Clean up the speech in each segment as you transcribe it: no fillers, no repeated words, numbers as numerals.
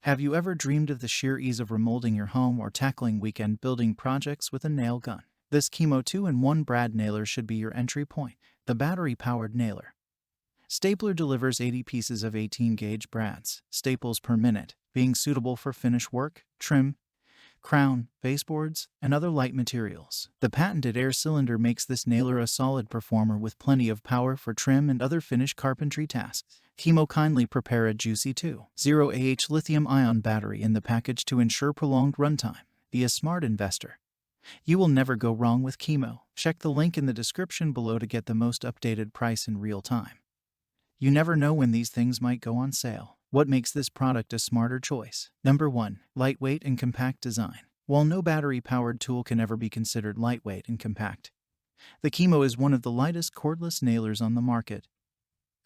Have you ever dreamed of the sheer ease of remoulding your home or tackling weekend building projects with a nail gun? This KIMO 2-in-1 brad nailer should be your entry point. The battery-powered nailer stapler delivers 80 pieces of 18-gauge brads, staples per minute, being suitable for finish work, trim, crown, baseboards, and other light materials. The patented air cylinder makes this nailer a solid performer with plenty of power for trim and other finish carpentry tasks. KIMO kindly prepare a juicy 2.0 lithium-ion battery in the package to ensure prolonged runtime. Be a smart investor. You will never go wrong with KIMO. Check the link in the description below to get the most updated price in real time. You never know when these things might go on sale. What makes this product a smarter choice? Number 1. Lightweight and compact design. While no battery-powered tool can ever be considered lightweight and compact, the KIMO is one of the lightest cordless nailers on the market.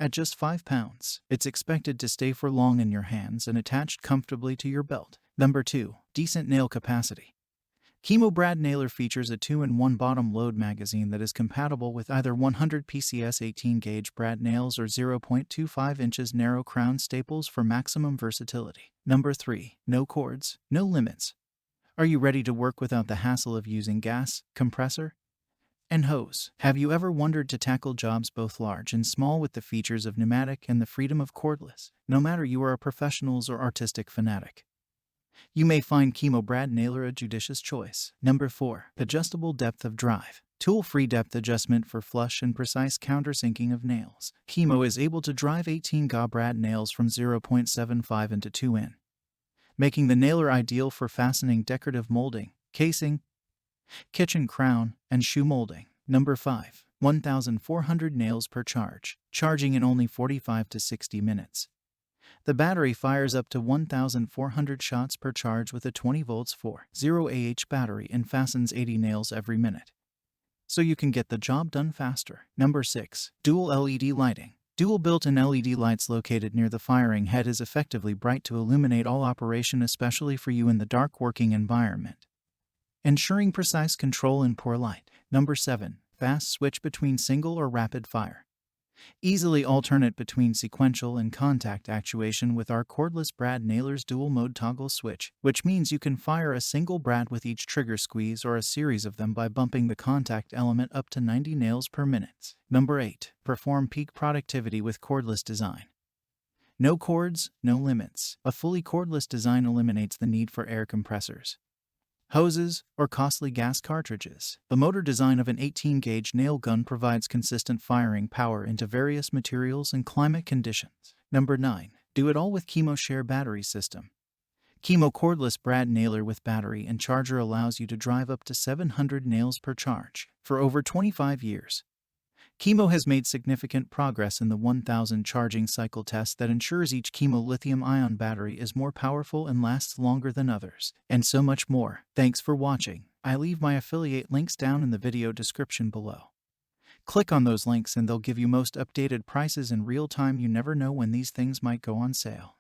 At just 5 pounds, it's expected to stay for long in your hands and attached comfortably to your belt. Number 2. Decent nail capacity. KIMO brad nailer features a 2-in-1 bottom load magazine that is compatible with either 100 PCS 18-gauge brad nails or 0.25 inches narrow crown staples for maximum versatility. Number 3. No cords, no limits. Are you ready to work without the hassle of using gas, compressor, and hose? Have you ever wondered to tackle jobs both large and small with the features of pneumatic and the freedom of cordless? No matter you are a professional or artistic fanatic, you may find KIMO brad nailer a judicious choice. Number 4. Adjustable depth of drive. Tool-free depth adjustment for flush and precise countersinking of nails. KIMO is able to drive 18-gauge brad nails from 0.75 into 2 in, making the nailer ideal for fastening decorative molding, casing, kitchen crown, and shoe molding. Number 5. 1,400 nails per charge. Charging in only 45 to 60 minutes. The battery fires up to 1,400 shots per charge with a 20 volts 4.0 Ah battery and fastens 80 nails every minute, so you can get the job done faster. Number 6. Dual LED lighting. Dual built-in LED lights located near the firing head is effectively bright to illuminate all operation, especially for you in the dark working environment, ensuring precise control in poor light. Number 7. Fast switch between single or rapid fire. Easily alternate between sequential and contact actuation with our cordless brad nailer's dual mode toggle switch, which means you can fire a single brad with each trigger squeeze or a series of them by bumping the contact element up to 90 nails per minute. Number 8. Perform peak productivity with cordless design. No cords, no limits. A fully cordless design eliminates the need for air compressors, hoses, or costly gas cartridges. The motor design of an 18-gauge nail gun provides consistent firing power into various materials and climate conditions. Number 9. Do it all with KIMO Share Battery System. KIMO cordless brad nailer with battery and charger allows you to drive up to 700 nails per charge. For over 25 years, KIMO has made significant progress in the 1000 charging cycle test that ensures each KIMO lithium-ion battery is more powerful and lasts longer than others, and so much more. Thanks for watching. I leave my affiliate links down in the video description below. Click on those links and they'll give you most updated prices in real time. You never know when these things might go on sale.